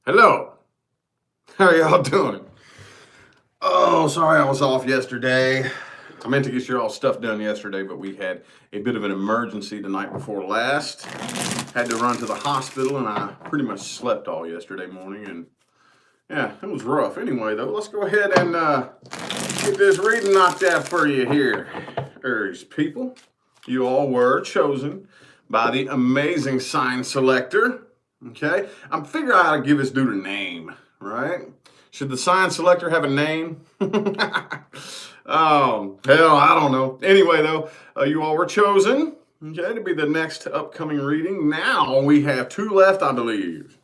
Hello. How are y'all doing? Oh, sorry I was off yesterday. I meant to get your all stuff done yesterday, but we had a bit of an emergency the night before last. Had to run to the hospital, and I pretty much slept all yesterday morning, and yeah, it was rough. Anyway, though, let's go ahead and get this reading knocked out for you here. ARIES people, you all were chosen by the amazing sign selector. Okay, I'm figuring out how to give this dude a name, right? Should the sign selector have a name? Hell, I don't know. Anyway, though, you all were chosen, okay, to be the next upcoming reading. Now we have two left, I believe.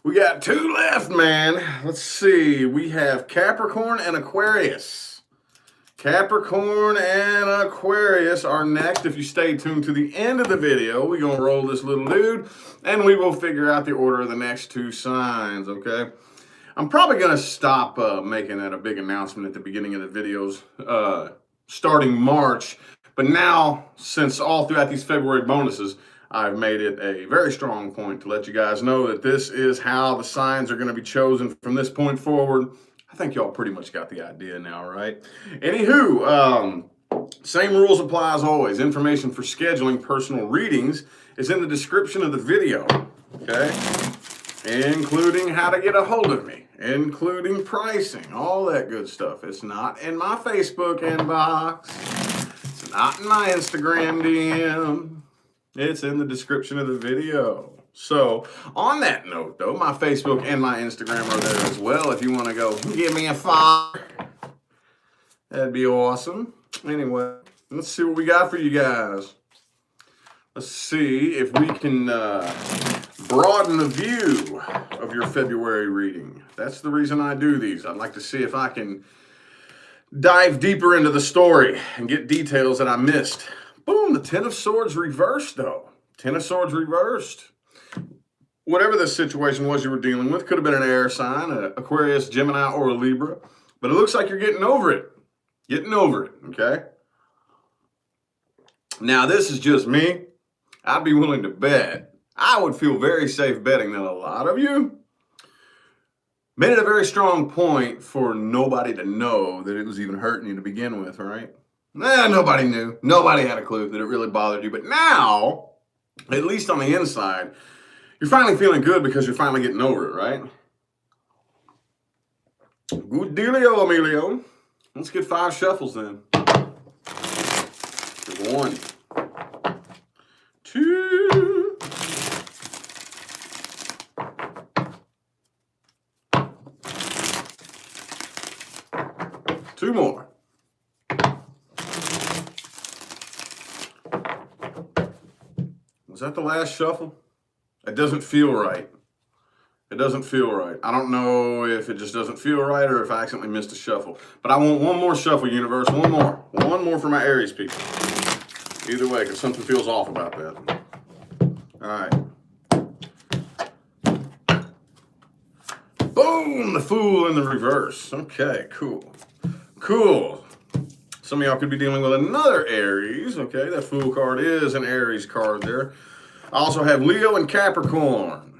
We got two left, man. Let's see. We have Capricorn and Aquarius. Capricorn and Aquarius are next. If you stay tuned to the end of the video, we're going to roll this little dude, and we will figure out the order of the next two signs, okay? I'm probably going to stop making that a big announcement at the beginning of the videos starting March. But now, since all throughout these February bonuses, I've made it a very strong point to let you guys know that this is how the signs are going to be chosen from this point forward. I think y'all pretty much got the idea now, right? Anywho, same rules apply as always. Information for scheduling personal readings is in the description of the video, okay? Including how to get a hold of me, including pricing, all that good stuff. It's not in my Facebook inbox. It's not in my Instagram DM. It's in the description of the video. So, on that note, though, my Facebook and my Instagram are there as well. If you want to go give me a follow, that'd be awesome. Anyway, let's see what we got for you guys. Let's see if we can broaden the view of your February reading. That's the reason I do these. I'd like to see if I can dive deeper into the story and get details that I missed. Boom, the Ten of Swords reversed, though. Ten of Swords reversed. Whatever this situation was you were dealing with, could have been an air sign, an Aquarius, Gemini, or a Libra. But it looks like you're getting over it. Getting over it, okay? Now, this is just me. I'd be willing to bet. I would feel very safe betting that a lot of you made it a very strong point for nobody to know that it was even hurting you to begin with, right? Nobody knew. Nobody had a clue that it really bothered you. But now, at least on the inside, you're finally feeling good because you're finally getting over it, right? Good dealio, Emilio. Let's get 5 shuffles then. 1, 2, 2 more. Was that the last shuffle? It doesn't feel right. It doesn't feel right. I don't know if it just doesn't feel right or if I accidentally missed a shuffle. But I want one more shuffle, universe. One more. One more for my Aries people. Either way, because something feels off about that. All right. Boom! The Fool in the reverse. Okay, cool. Cool. Some of y'all could be dealing with another Aries. Okay, that Fool card is an Aries card there. I also have Leo and Capricorn.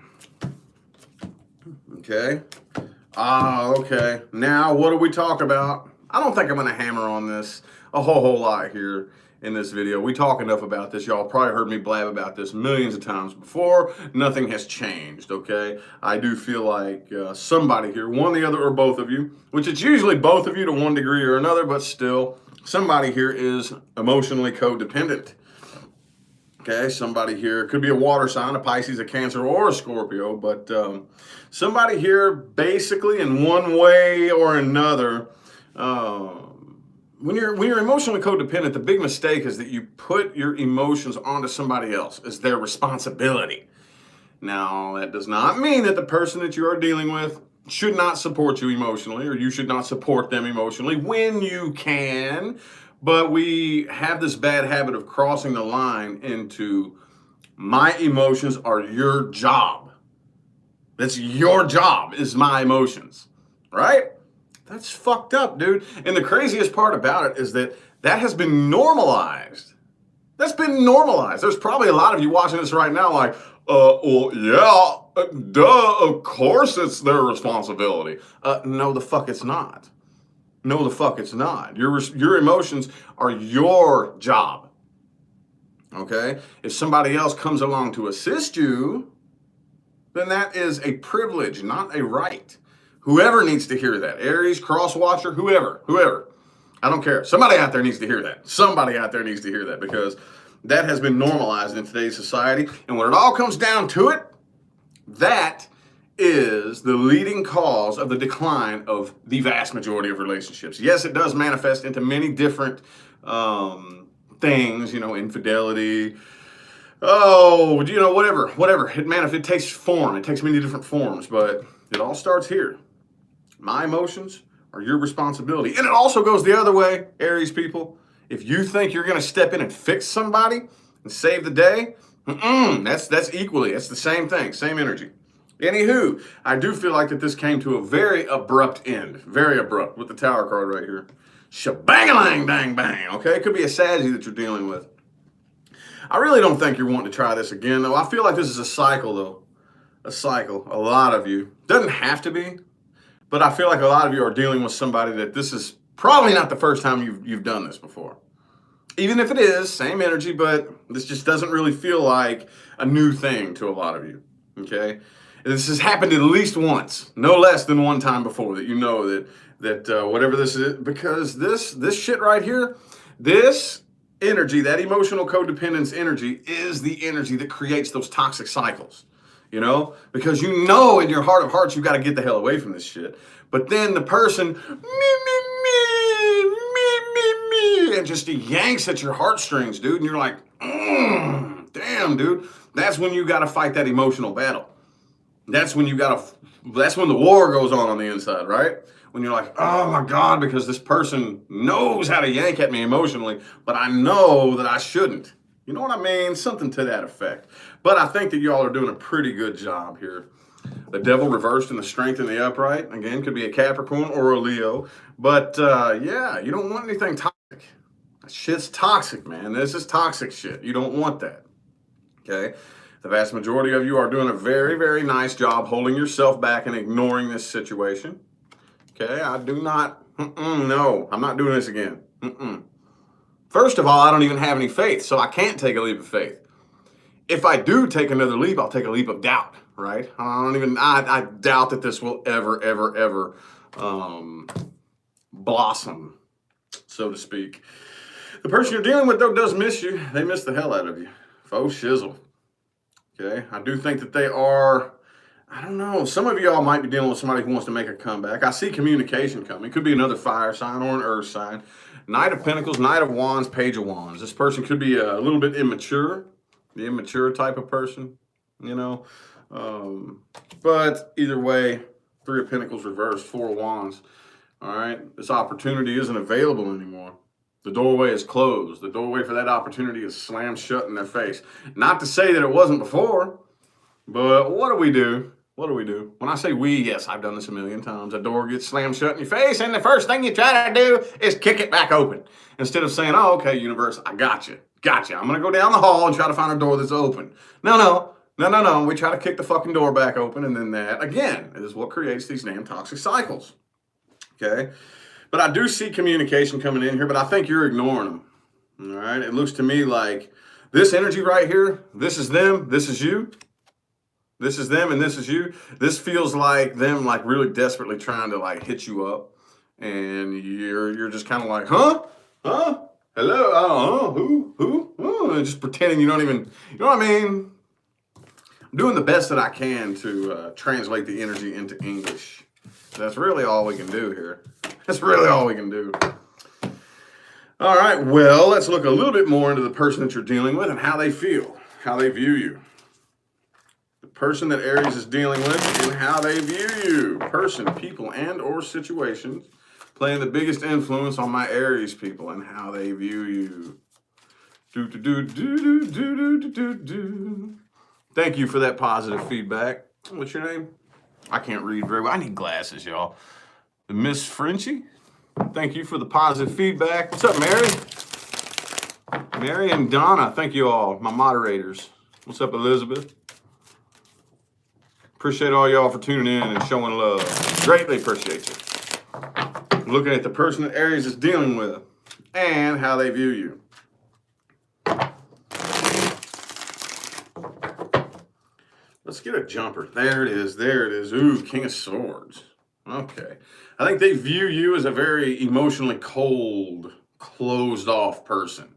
Okay. Okay. Now, what do we talk about? I don't think I'm going to hammer on this a whole lot here in this video. We talk enough about this. Y'all probably heard me blab about this millions of times before. Nothing has changed, okay? I do feel like somebody here, one, the other, or both of you, which it's usually both of you to one degree or another, but still, somebody here is emotionally codependent. Okay, somebody here, could be a water sign, a Pisces, a Cancer, or a Scorpio, but somebody here basically in one way or another, when you're emotionally codependent, the big mistake is that you put your emotions onto somebody else as their responsibility. Now, that does not mean that the person that you are dealing with should not support you emotionally, or you should not support them emotionally when you can. But we have this bad habit of crossing the line into my emotions are your job. That's your job, is my emotions, right? That's fucked up, dude. And the craziest part about it is that has been normalized. That's been normalized. There's probably a lot of you watching this right now like, Well, yeah, duh, of course it's their responsibility. No, the fuck it's not. No, the fuck it's not. Your emotions are your job. Okay? If somebody else comes along to assist you, then that is a privilege, not a right. Whoever needs to hear that, Aries, Crosswatcher, whoever. I don't care. Somebody out there needs to hear that. Somebody out there needs to hear that because that has been normalized in today's society. And when it all comes down to it, that is the leading cause of the decline of the vast majority of relationships. Yes, it does manifest into many different things, infidelity, whatever. It takes form. It takes many different forms, but it all starts here. My emotions are your responsibility. And it also goes the other way, Aries people. If you think you're going to step in and fix somebody and save the day, that's equally, it's the same thing, same energy. Anywho, I do feel like that this came to a very abrupt end. Very abrupt with the Tower card right here. Shebang-a-lang, bang, bang. Okay, it could be a Saggy that you're dealing with. I really don't think you're wanting to try this again, though. I feel like this is a cycle, though. A cycle. A lot of you. Doesn't have to be, but I feel like a lot of you are dealing with somebody that this is probably not the first time you've done this before. Even if it is, same energy, but this just doesn't really feel like a new thing to a lot of you, okay? This has happened at least once, no less than one time before that you know that whatever this is, because this shit right here, this energy, that emotional codependence energy is the energy that creates those toxic cycles, because in your heart of hearts, you got to get the hell away from this shit. But then the person, and just yanks at your heartstrings, dude. And you're like, damn, dude. That's when you got to fight that emotional battle. That's when the war goes on the inside, right? When you're like, oh my God, because this person knows how to yank at me emotionally, but I know that I shouldn't. You know what I mean? Something to that effect. But I think that y'all are doing a pretty good job here. The Devil reversed in the Strength in the Upright. Again, could be a Capricorn or a Leo. But yeah, you don't want anything toxic. Shit's toxic, man. This is toxic shit. You don't want that. Okay? The vast majority of you are doing a very, very nice job holding yourself back and ignoring this situation. Okay? I do not, no, I'm not doing this again. First of all, I don't even have any faith, so I can't take a leap of faith. If I do take another leap, I'll take a leap of doubt, right? I doubt that this will ever blossom, so to speak. The person you're dealing with, though, does miss you. They miss the hell out of you. Faux shizzle. Okay? I do think that they are, I don't know, some of y'all might be dealing with somebody who wants to make a comeback. I see communication coming. It could be another fire sign or an earth sign. Knight of Pentacles, Knight of Wands, Page of Wands. This person could be a little bit immature, the immature type of person, but either way, Three of Pentacles reversed, Four of Wands. All right? This opportunity isn't available anymore. The doorway is closed. The doorway for that opportunity is slammed shut in their face. Not to say that it wasn't before, but what do we do? What do we do? When I say we, yes, I've done this a million times. A door gets slammed shut in your face, and the first thing you try to do is kick it back open. Instead of saying, oh, okay, universe, I got you. Gotcha. I'm going to go down the hall and try to find a door that's open. No. We try to kick the fucking door back open, and then that, again, is what creates these damn toxic cycles. Okay? But I do see communication coming in here, but I think you're ignoring them. All right? It looks to me like this energy right here, this is them, this is you. This is them and this is you. This feels like them like really desperately trying to like hit you up. And you're just kind of like, huh? Hello? Who? And just pretending you don't even, you know what I mean? I'm doing the best that I can to translate the energy into English. That's really all we can do here. That's really all we can do. All right, well, let's look a little bit more into the person that you're dealing with and how they feel, how they view you. The person that Aries is dealing with and how they view you. Person, people, and or situations playing the biggest influence on my Aries people and how they view you. Thank you for that positive feedback. What's your name? I can't read very well. I need glasses, y'all. Miss Frenchie, thank you for the positive feedback. What's up, Mary? Mary and Donna, thank you all, my moderators. What's up, Elizabeth? Appreciate all y'all for tuning in and showing love. Greatly appreciate you. Looking at the person that Aries is dealing with and how they view you. Let's get a jumper. There it is. There it is. Ooh, King of Swords. Okay. I think they view you as a very emotionally cold, closed off person.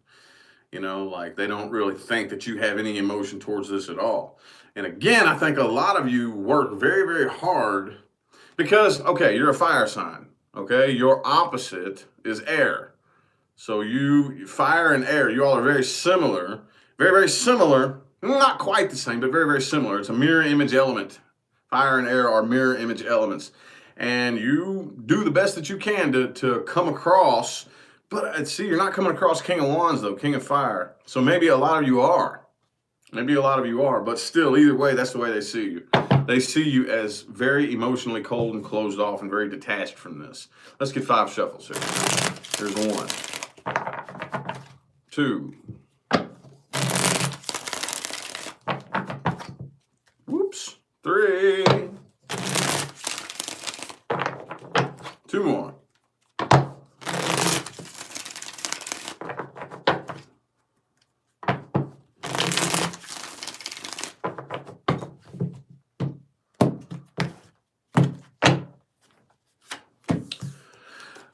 You know, like they don't really think that you have any emotion towards this at all. And again, I think a lot of you work very, very hard because, okay, you're a fire sign. Okay, your opposite is air. So you, fire and air, you all are very similar. Very, very similar. Not quite the same, but very, very similar. It's a mirror image element. Fire and air are mirror image elements. And you do the best that you can to come across, but see, you're not coming across King of Wands though, King of Fire. So maybe a lot of you are. Maybe a lot of you are, but still, either way, that's the way they see you. They see you as very emotionally cold and closed off and very detached from this. Let's get 5 shuffles here. Here's 1, 2. Whoops. 3. 2 more.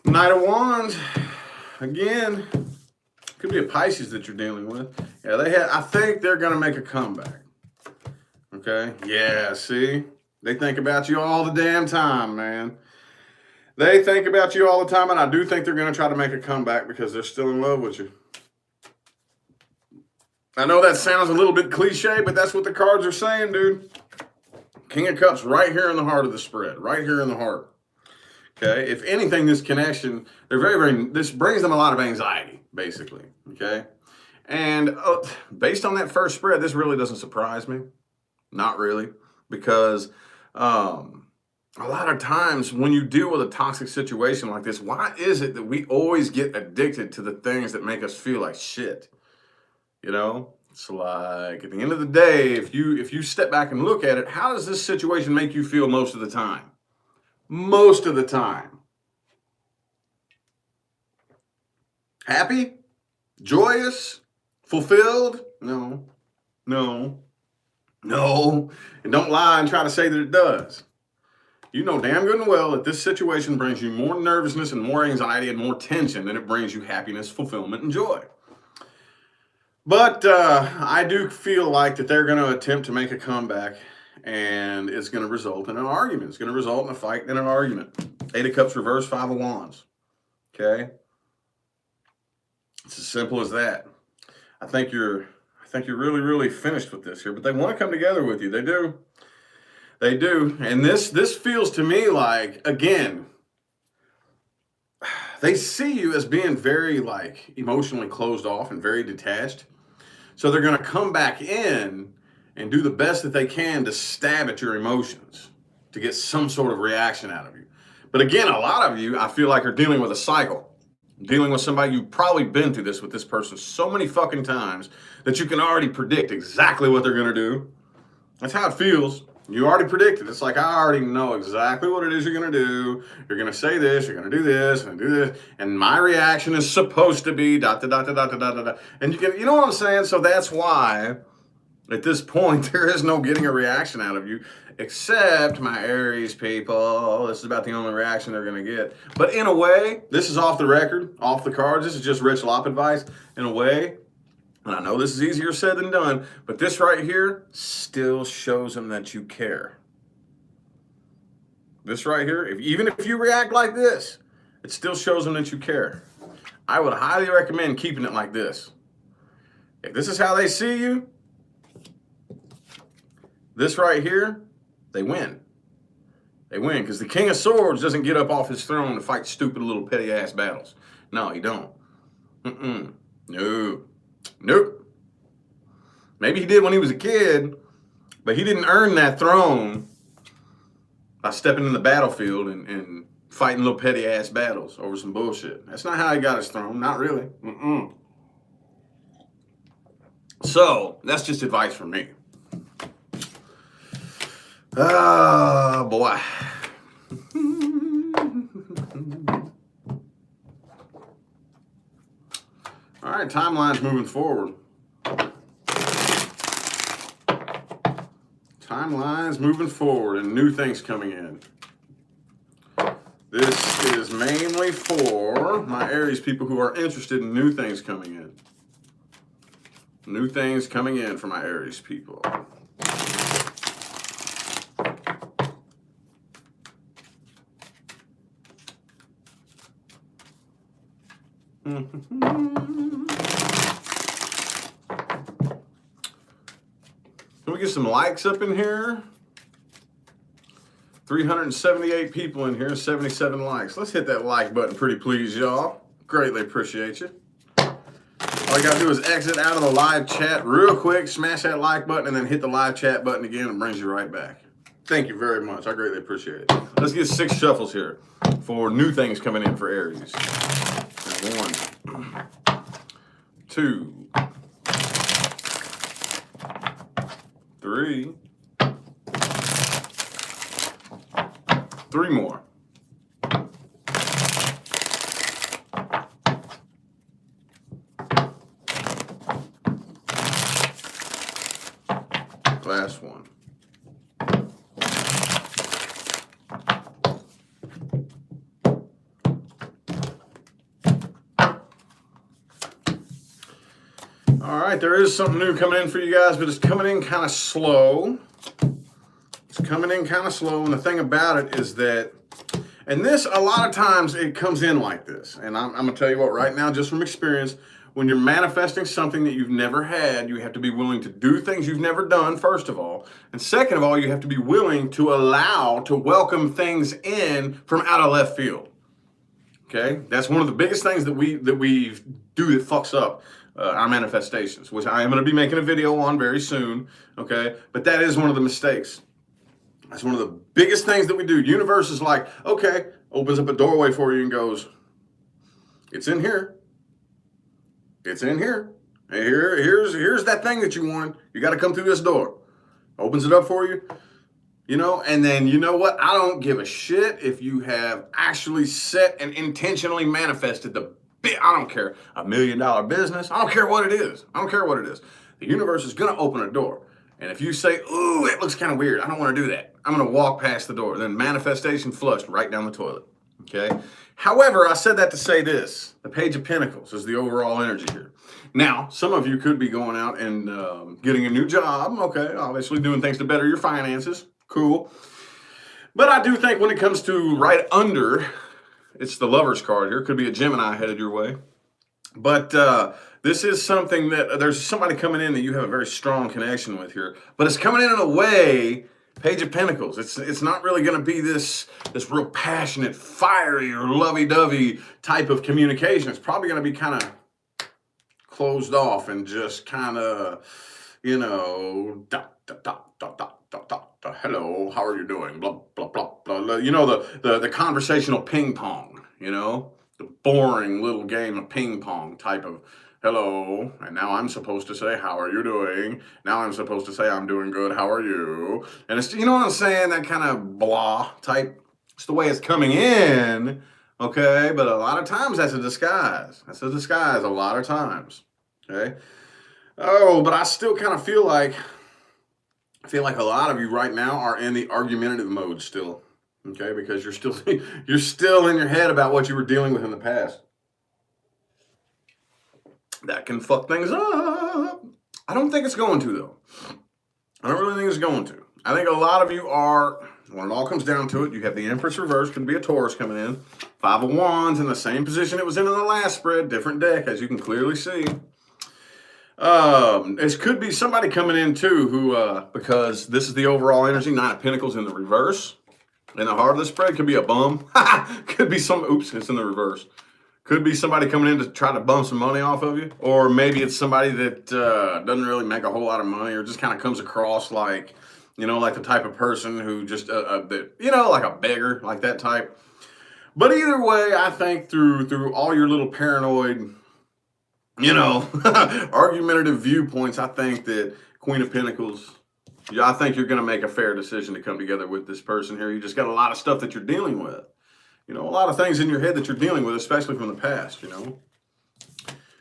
Knight of Wands, again, could be a Pisces that you're dealing with. Yeah, I think they're going to make a comeback. Okay? Yeah, see? They think about you all the damn time, man. They think about you all the time, and I do think they're going to try to make a comeback because they're still in love with you. I know that sounds a little bit cliche, but that's what the cards are saying, dude. King of Cups right here in the heart of the spread. Right here in the heart. Okay, if anything, this connection, this brings them a lot of anxiety, basically, okay? And based on that first spread, this really doesn't surprise me. Not really, because a lot of times when you deal with a toxic situation like this, why is it that we always get addicted to the things that make us feel like shit? You know, it's like at the end of the day, if you step back and look at it, how does this situation make you feel most of the time? Most of the time. Happy? Joyous? Fulfilled? No. No. No. And don't lie and try to say that it does. You know damn good and well that this situation brings you more nervousness and more anxiety and more tension than it brings you happiness, fulfillment, and joy. But I do feel like that they're going to attempt to make a comeback. And it's going to result in an argument. It's going to result in a fight and an argument. 8 of Cups reverse, 5 of Wands. Okay? It's as simple as that. I think you're really, really finished with this here. But they want to come together with you. They do. They do. And this feels to me like, again, they see you as being very, like, emotionally closed off and very detached. So they're going to come back in and do the best that they can to stab at your emotions, to get some sort of reaction out of you. But again, a lot of you, I feel like, are dealing with a cycle. Dealing with somebody, you've probably been through this with this person so many fucking times that you can already predict exactly what they're going to do. That's how it feels. You already predicted. It's like, I already know exactly what it is you're going to do. You're going to say this, you're going to do this, and do this. And my reaction is supposed to be dot, dot, dot, dot, dot, dot, dot. And you know what I'm saying? So that's why at this point, there is no getting a reaction out of you, except my Aries people. This is about the only reaction they're going to get. But in a way, this is off the record, off the cards. This is just Rich Lop advice. In a way, and I know this is easier said than done, but this right here still shows them that you care. This right here, even if you react like this, it still shows them that you care. I would highly recommend keeping it like this. If this is how they see you, this right here, they win. They win because the King of Swords doesn't get up off his throne to fight stupid little petty ass battles. No, he don't. No. Nope. Maybe he did when he was a kid, but he didn't earn that throne by stepping in the battlefield and fighting little petty ass battles over some bullshit. That's not how he got his throne. Not really. So that's just advice from me. Oh, boy. All right, timeline's moving forward. Timeline's moving forward and new things coming in. This is mainly for my Aries people who are interested in new things coming in. New things coming in for my Aries people. Can we get some likes up in here? 378 people in here, 77 likes. Let's hit that like button, pretty please, y'all. Greatly appreciate you. All you gotta do is exit out of the live chat real quick, smash that like button, and then hit the live chat button again, and it brings you right back. Thank you very much. I greatly appreciate it. Let's get 6 shuffles here for new things coming in for Aries. 1, 2, 3. 3 more. Last one. All right, there is something new coming in for you guys, but it's coming in kind of slow. It's coming in kind of slow, and the thing about it is that, and this, a lot of times it comes in like this, and I'm going to tell you what, right now, just from experience, when you're manifesting something that you've never had, you have to be willing to do things you've never done, first of all, and second of all, you have to be willing to welcome things in from out of left field. Okay, that's one of the biggest things that we do that fucks up our manifestations, which I am going to be making a video on very soon. Okay, but that is one of the mistakes. That's one of the biggest things that we do. Universe is like, okay, opens up a doorway for you and goes, it's in here. It's in here. Hey, here's that thing that you wanted. You got to come through this door. Opens it up for you. You know, and then you know what? I don't give a shit if you have actually set and intentionally manifested I don't care, $1 million business. I don't care what it is. I don't care what it is. The universe is going to open a door. And if you say, ooh, it looks kind of weird, I don't want to do that, I'm going to walk past the door. Then manifestation flushed right down the toilet. Okay? However, I said that to say this. The Page of Pentacles is the overall energy here. Now, some of you could be going out and getting a new job. Okay, obviously doing things to better your finances. Cool. But I do think when it comes to right under, it's the Lover's card here. Could be a Gemini headed your way. But this is something that there's somebody coming in that you have a very strong connection with here. But it's coming in a way, Page of Pentacles. It's not really going to be this real passionate, fiery, or lovey-dovey type of communication. It's probably going to be kind of closed off and just kind of, you know, hello, how are you doing? Blah, blah, blah, blah. You know, the conversational ping pong, you know, the boring little game of ping pong type of hello, and now I'm supposed to say, how are you doing? Now I'm supposed to say, I'm doing good, how are you? And it's, you know what I'm saying? That kind of blah type. It's the way it's coming in, okay? But a lot of times that's a disguise. That's a disguise a lot of times, okay? Oh, but I still kind of feel like a lot of you right now are in the argumentative mode still, okay? Because you're still in your head about what you were dealing with in the past. That can fuck things up. I don't think it's going to, though. I don't really think it's going to. I think a lot of you are, when it all comes down to it, you have the Empress reverse, could be a Taurus coming in. 5 of Wands in the same position it was in the last spread, different deck, as you can clearly see. It could be somebody coming in too who, because this is the overall energy, 9 of Pentacles in the reverse. In the heart of the spread, could be a bum. Could be oops, it's in the reverse. Could be somebody coming in to try to bum some money off of you. Or maybe it's somebody that doesn't really make a whole lot of money or just kind of comes across like, you know, like the type of person who just, you know, like a beggar, like that type. But either way, I think through all your little paranoid, you know, argumentative viewpoints, I think that Queen of Pentacles, Yeah, I think you're going to make a fair decision to come together with this person here. You just got a lot of stuff that you're dealing with. You know, a lot of things in your head that you're dealing with, especially from the past, you know.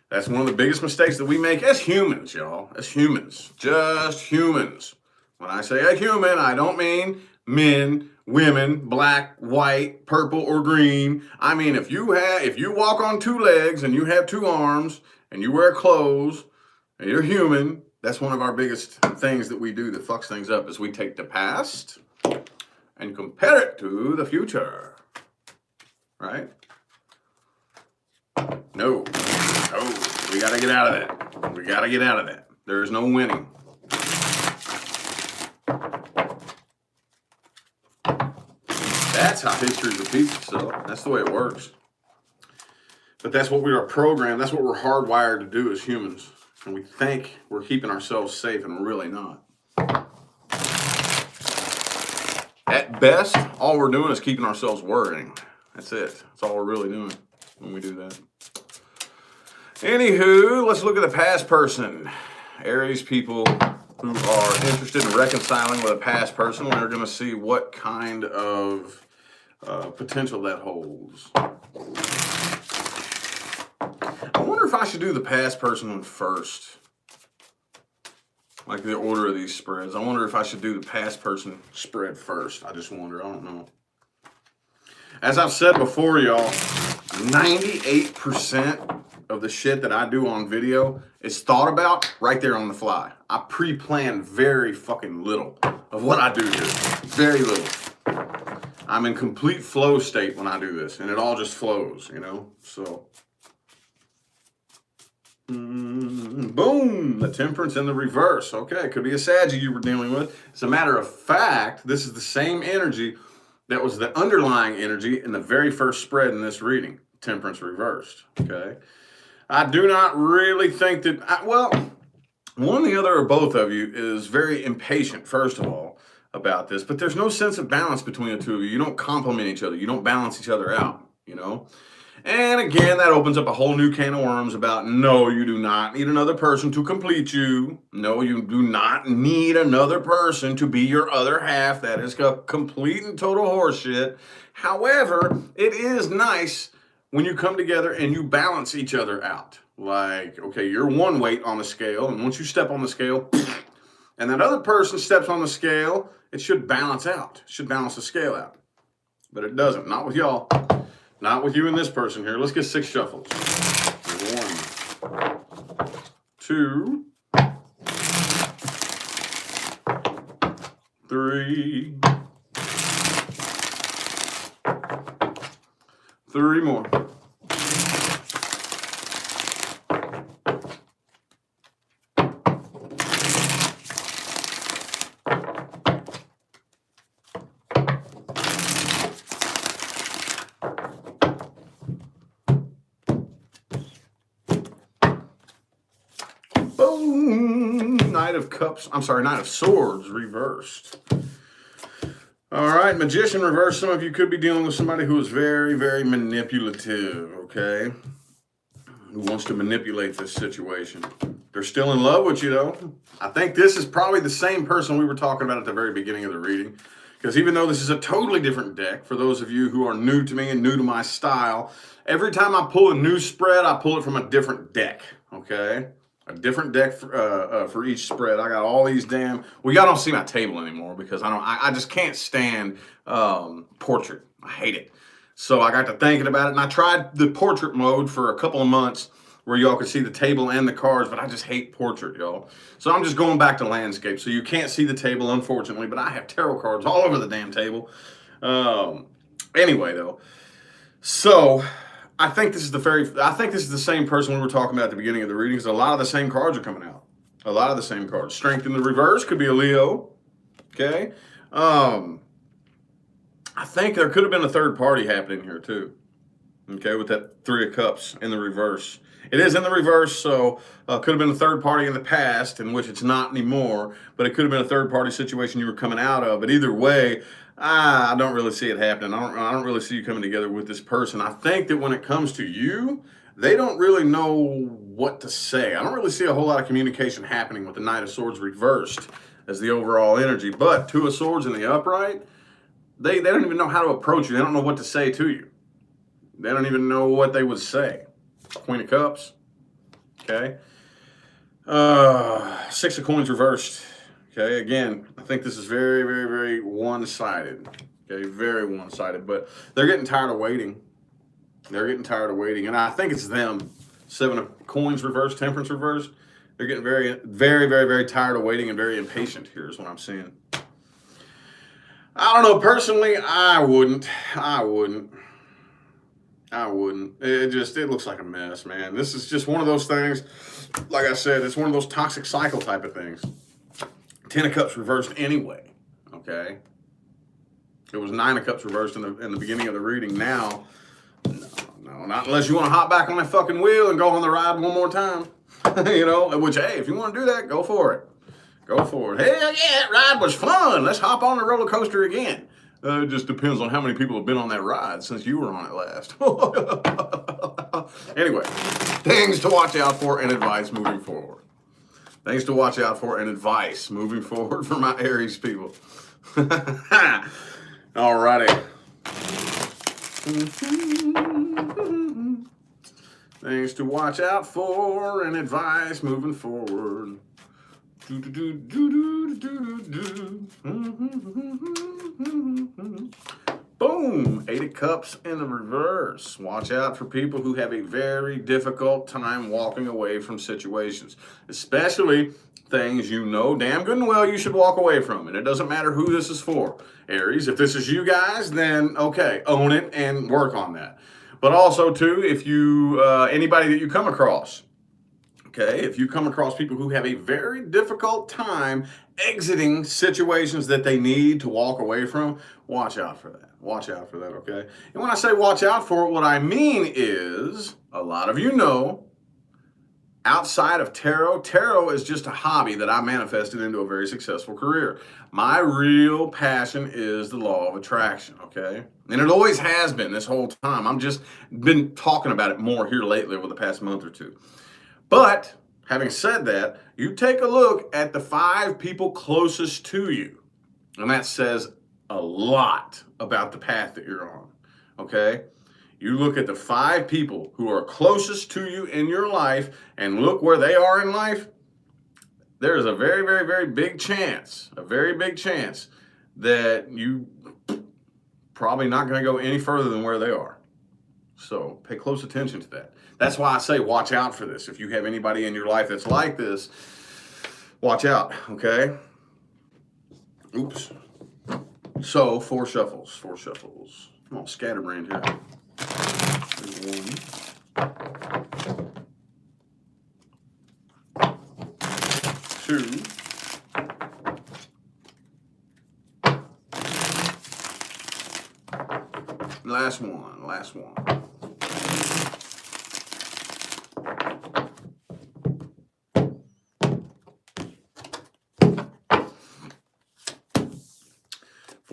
That's one of the biggest mistakes that we make as humans, y'all. As humans. Just humans. When I say a human, I don't mean men, women, black, white, purple, or green. I mean, if you walk on two legs and you have two arms and you wear clothes and you're human, that's one of our biggest things that we do that fucks things up is we take the past and compare it to the future. Right? No, we got to get out of that. We got to get out of that. There's no winning. That's how history repeats itself. That's the way it works. But that's what we are programmed. That's what we're hardwired to do as humans. And we think we're keeping ourselves safe, and we're really not. At best, all we're doing is keeping ourselves worrying. That's it. That's all we're really doing when we do that. Anywho, let's look at the past person. Aries people who are interested in reconciling with a past person, we're going to see what kind of potential that holds. I wonder if I should do the past person one first. Like the order of these spreads. I wonder if I should do the past person spread first. I just wonder. I don't know. As I've said before, y'all, 98% of the shit that I do on video is thought about right there on the fly. I pre-plan very fucking little of what I do here. Very little. I'm in complete flow state when I do this, and it all just flows, you know? So, boom, the temperance in the reverse. Okay, it could be a Saggy you were dealing with. As a matter of fact, this is the same energy that was the underlying energy in the very first spread in this reading, temperance reversed, okay? I do not really think that, well, one, the other, or both of you is very impatient, first of all, about this, but there's no sense of balance between the two of you. You don't complement each other. You don't balance each other out, you know? And again, that opens up a whole new can of worms about, no, you do not need another person to complete you. No, you do not need another person to be your other half. That is complete and total horseshit. However, it is nice when you come together and you balance each other out. Like, okay, you're one weight on the scale, and once you step on the scale, and that other person steps on the scale, it should balance out. It should balance the scale out. But it doesn't. Not with y'all. Not with you and this person here. Let's get 6 shuffles. 1, 2, 3. 3 more. Boom! Knight of Swords reversed. All right, Magician reversed. Some of you could be dealing with somebody who is very, very manipulative, okay? Who wants to manipulate this situation. They're still in love with you, though. I think this is probably the same person we were talking about at the very beginning of the reading. Because even though this is a totally different deck, for those of you who are new to me and new to my style, every time I pull a new spread, I pull it from a different deck, okay? A different deck for each spread. I got all these damn. Well, y'all don't see my table anymore because I just can't stand portrait. I hate it. So I got to thinking about it, and I tried the portrait mode for a couple of months where y'all could see the table and the cards, but I just hate portrait, y'all. So I'm just going back to landscape. So you can't see the table, unfortunately, but I have tarot cards all over the damn table. Anyway, though, so I think this is the same person we were talking about at the beginning of the reading, because a lot of the same cards are coming out. A lot of the same cards. Strength in the reverse could be a Leo. Okay. I think there could have been a third party happening here too. Okay, with that 3 of Cups in the reverse. It is in the reverse, so could have been a third party in the past, in which it's not anymore, but it could have been a third party situation you were coming out of. But either way, I don't really see it happening. I don't really see you coming together with this person. I think that when it comes to you, they don't really know what to say. I don't really see a whole lot of communication happening with the Knight of Swords reversed as the overall energy. But Two of Swords in the upright, they don't even know how to approach you. They don't know what to say to you. They don't even know what they would say. Queen of Cups. Okay. Six of Coins reversed. Okay. Again, I think this is very, very, very one-sided. Okay. Very one-sided. But they're getting tired of waiting. They're getting tired of waiting. And I think it's them. Seven of Coins reversed. Temperance reversed. They're getting very, very, very, very tired of waiting and very impatient here is what I'm seeing. I don't know. Personally, I wouldn't. It looks like a mess, man. This is just one of those things, like I said, it's one of those toxic cycle type of things. Ten of Cups reversed anyway, okay? It was Nine of Cups reversed in the beginning of the reading. Now, no, not unless you want to hop back on that fucking wheel and go on the ride one more time. You know, which, hey, if you want to do that, go for it. Go for it. Hell yeah, that ride was fun. Let's hop on the roller coaster again. It just depends on how many people have been on that ride since you were on it last. Anyway, things to watch out for and advice moving forward. Things to watch out for and advice moving forward for my Aries people. Alrighty. Things to watch out for and advice moving forward. Boom! Eight of Cups in the reverse. Watch out for people who have a very difficult time walking away from situations, especially things you know damn good and well you should walk away from. And it doesn't matter who this is for. Aries, if this is you guys, then okay, own it and work on that. But also, too, if you, anybody that you come across, okay, if you come across people who have a very difficult time exiting situations that they need to walk away from, watch out for that. Watch out for that, okay? And when I say watch out for it, what I mean is, a lot of you know, outside of tarot is just a hobby that I manifested into a very successful career. My real passion is the law of attraction, okay? And it always has been this whole time. I'm just been talking about it more here lately over the past month or two. But having said that, you take a look at the 5 people closest to you, and that says a lot about the path that you're on, okay? You look at the 5 people who are closest to you in your life and look where they are in life, there is a very, very, very big chance, that you probably not going to go any further than where they are. So pay close attention to that. That's why I say watch out for this. If you have anybody in your life that's like this, watch out, okay? Oops. So 4 shuffles. Come on, scatterbrained here. There's 1, 2, last one.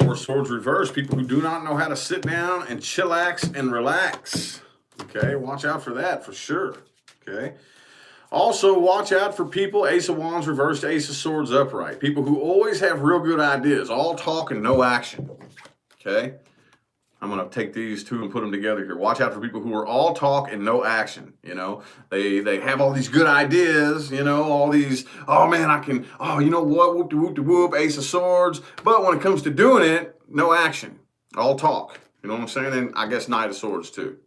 4 swords reversed. People who do not know how to sit down and chillax and relax. Okay, watch out for that for sure. Okay. Also, watch out for people, Ace of Wands reversed, Ace of Swords upright. People who always have real good ideas, all talk and no action. Okay. I'm going to take these 2 and put them together here. Watch out for people who are all talk and no action. You know, they have all these good ideas, you know, all these, oh man, you know what, whoop de whoop de whoop, Ace of Swords. But when it comes to doing it, no action, all talk. You know what I'm saying? And I guess Knight of Swords too.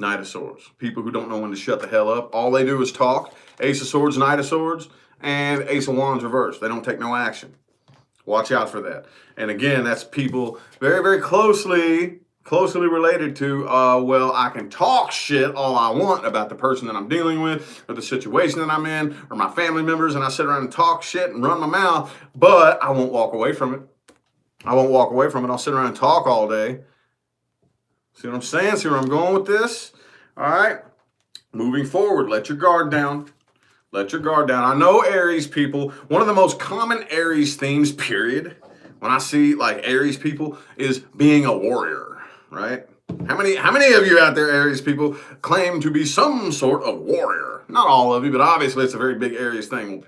Knight of Swords. People who don't know when to shut the hell up. All they do is talk. Ace of Swords, Knight of Swords, and Ace of Wands reversed. They don't take no action. Watch out for that. And again, that's people very, very closely related to, well, I can talk shit all I want about the person that I'm dealing with or the situation that I'm in or my family members, and I sit around and talk shit and run my mouth, but I won't walk away from it. I'll sit around and talk all day. See what I'm saying? See where I'm going with this? All right. Moving forward, let your guard down. Let your guard down. I know Aries people, one of the most common Aries themes, period, when I see like Aries people is being a warrior, right? How many of you out there, Aries people, claim to be some sort of warrior? Not all of you, but obviously it's a very big Aries thing.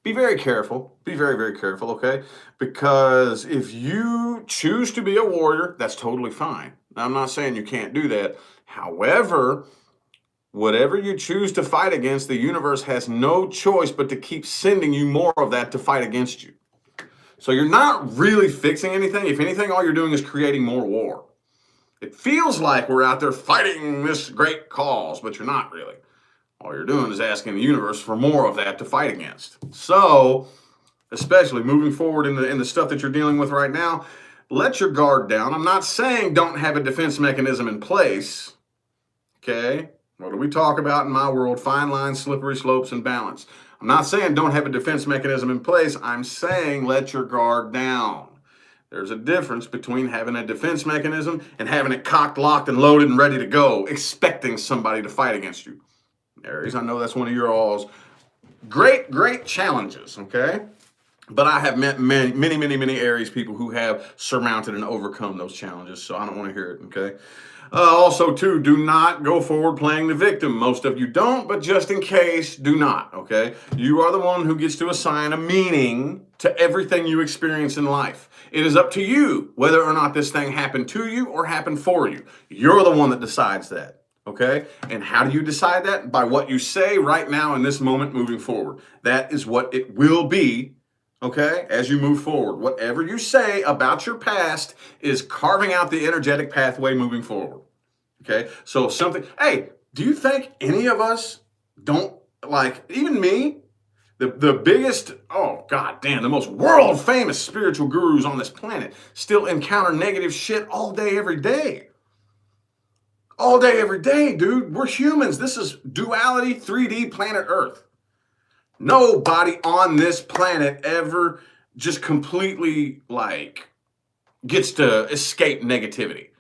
be very careful. Be very, very careful, okay? Because if you choose to be a warrior, that's totally fine. Now, I'm not saying you can't do that. However, whatever you choose to fight against, the universe has no choice but to keep sending you more of that to fight against you. So you're not really fixing anything. If anything, all you're doing is creating more war. It feels like we're out there fighting this great cause, but you're not really. All you're doing is asking the universe for more of that to fight against. So, especially moving forward in the stuff that you're dealing with right now, let your guard down. I'm not saying don't have a defense mechanism in place. Okay? What do we talk about in my world? Fine lines, slippery slopes, and balance. I'm not saying don't have a defense mechanism in place. I'm saying let your guard down. There's a difference between having a defense mechanism and having it cocked, locked, and loaded and ready to go, expecting somebody to fight against you. Aries, I know that's one of your all's great, great challenges, okay? But I have met many Aries people who have surmounted and overcome those challenges, so I don't want to hear it, okay? Also, too, do not go forward playing the victim. Most of you don't, but just in case, do not, okay? You are the one who gets to assign a meaning to everything you experience in life. It is up to you whether or not this thing happened to you or happened for you. You're the one that decides that, okay? And how do you decide that? By what you say right now in this moment moving forward. That is what it will be, okay, as you move forward. Whatever you say about your past is carving out the energetic pathway moving forward, okay? So something, hey, do you think any of us don't, like, even me, the biggest, oh, god damn, the most world famous spiritual gurus on this planet still encounter negative shit all day, every day. All day, every day, dude. We're humans. This is duality, 3D planet Earth. Nobody on this planet ever just completely, like, gets to escape negativity.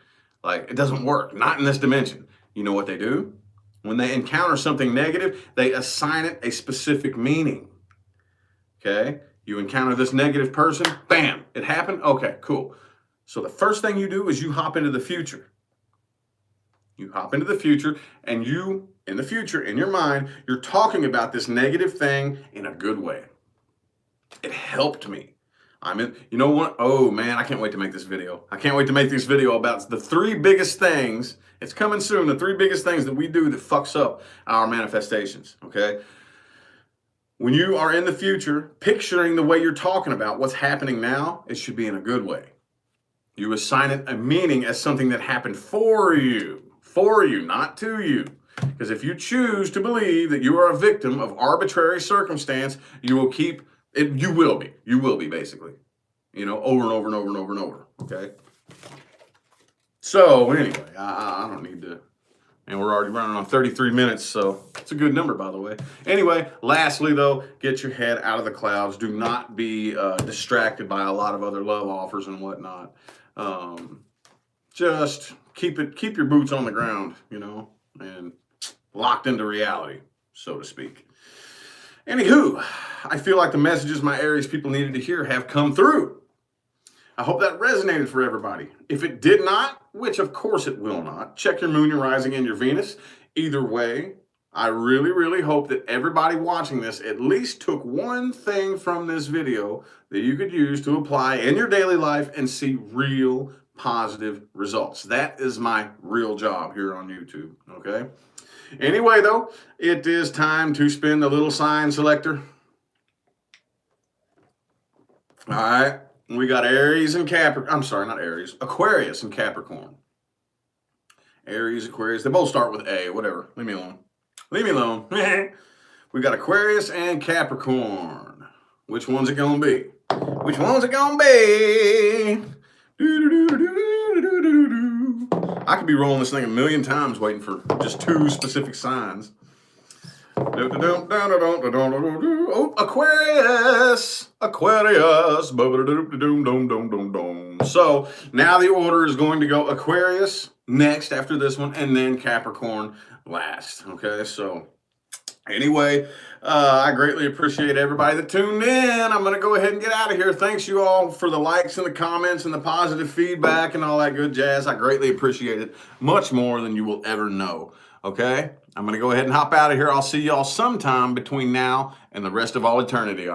Like, it doesn't work. Not in this dimension. You know what they do? When they encounter something negative, they assign it a specific meaning. Okay? You encounter this negative person, bam, it happened? Okay, cool. So the first thing you do is you hop into the future. You hop into the future, and you, in the future, in your mind, you're talking about this negative thing in a good way. It helped me. You know what? Oh man, I can't wait to make this video. I can't wait to make this video about the 3 biggest things. It's coming soon. The 3 biggest things that we do that fucks up our manifestations, okay? When you are in the future, picturing the way you're talking about what's happening now, it should be in a good way. You assign it a meaning as something that happened for you, not to you. Because if you choose to believe that you are a victim of arbitrary circumstance, you will keep it. You will be basically, you know, over and over and over and over and over. Okay. So anyway, I don't need to. And we're already running on 33 minutes, so it's a good number, by the way. Anyway, lastly, though, get your head out of the clouds. Do not be distracted by a lot of other love offers and whatnot. Just keep your boots on the ground, you know, and locked into reality, so to speak. Anywho, I feel like the messages my Aries people needed to hear have come through. I hope that resonated for everybody. If it did not, which of course it will not, check your moon, your rising, and your Venus. Either way, I really hope that everybody watching this at least took one thing from this video that you could use to apply in your daily life and see real positive results. That is my real job here on YouTube, okay? Anyway, though, it is time to spin the little sign selector. All right. We got Aries and Capricorn. I'm sorry, not Aries. Aquarius and Capricorn. Aries, Aquarius. They both start with A. Whatever. Leave me alone. Leave me alone. We got Aquarius and Capricorn. Which one's it going to be? Which one's it going to be? I could be rolling this thing a million times waiting for just 2 specific signs. Oh, Aquarius. Aquarius. So now the order is going to go Aquarius next after this one, and then Capricorn last. Okay, so anyway, I greatly appreciate everybody that tuned in. I'm going to go ahead and get out of here. Thanks you all for the likes and the comments and the positive feedback and all that good jazz. I greatly appreciate it. Much more than you will ever know. Okay? I'm going to go ahead and hop out of here. I'll see y'all sometime between now and the rest of all eternity.